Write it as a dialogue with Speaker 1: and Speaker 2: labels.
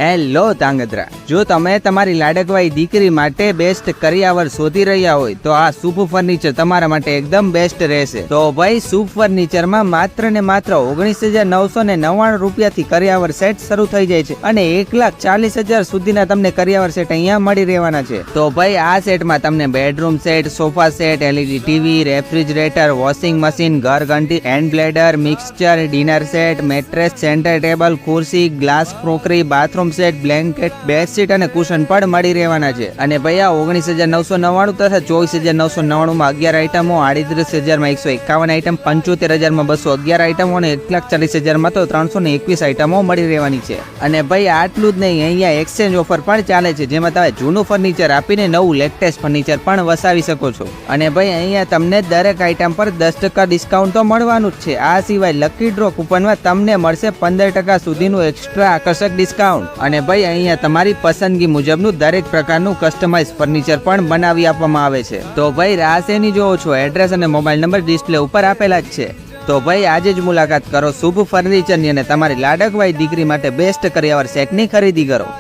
Speaker 1: Hello Dhrangadhra, જો તમે તમારી લાડકવાઈ દીકરી માટે બેસ્ટ કરિયાવર શોધી રહ્યા હોય તો આ શુભ ફર્નિચર તમારા માટે એકદમ બેસ્ટ રહેશે. તો ભાઈ શુભ ફર્નિચરમાં માત્ર ને માત્ર 19,999 રૂપિયાથી કરિયાવર સેટ શરૂ થઈ જાય છે અને 1,40,000 સુધીના તમને કરિયાવર સેટ અહીંયા મળી રહેવાના છે. તો ભાઈ આ સેટમાં તમને bedroom set, sofa set, LED TV, refrigerator, washing machine, ઘરઘંટી, hand blender, mixture, dinner set, mattress, centre table, ખુરશી, glass crockery, bathroom set, blanket, bedsheet અને કુશન પણ મળી રહેવાના છે. અને ભાઈ આ 19,999 તથા 24,999 માં 11 આઈટમો, 38,000 માં 151 આઈટમ, 75,000 માં 211 આઈટમો અને 1,40,000 માં તો 321 આઈટમો મળી રહેવાની છે. અને ભાઈ આટલું જ નહીં, અહીંયા એક્સચેન્જ ઓફર પણ ચાલે છે, જેમાં તમે જૂનું ફર્નિચર આપીને નવું લેટેસ્ટ ફર્નિચર પણ વસાવી શકો છો. અને ભાઈ અહીંયા તમને દરેક આઈટમ પર 10% ડિસ્કાઉન્ટ તો મળવાનું જ છે. આ સિવાય લકી ડ્રો કૂપનમાં તમને મળશે 15% સુધીનું એક્સ્ટ્રા આકર્ષક ડિસ્કાઉન્ટ. અને ભાઈ અહીંયા તમારી પસંદગી મુજબનું દરેક પ્રકારનું કસ્ટમાઇઝ ફર્નિચર પણ બનાવી આપવામાં આવે છે. તો ભાઈ રાહ શેની જોવો છો? એડ્રેસ અને મોબાઈલ નંબર ડિસ્પ્લે ઉપર આપેલા જ છે. તો ભાઈ આજે જ મુલાકાત કરો શુભ ફર્નિચરની અને તમારી લાડકવાઈ દીકરી માટે બેસ્ટ કરિયાવર સેટની ખરીદી કરો.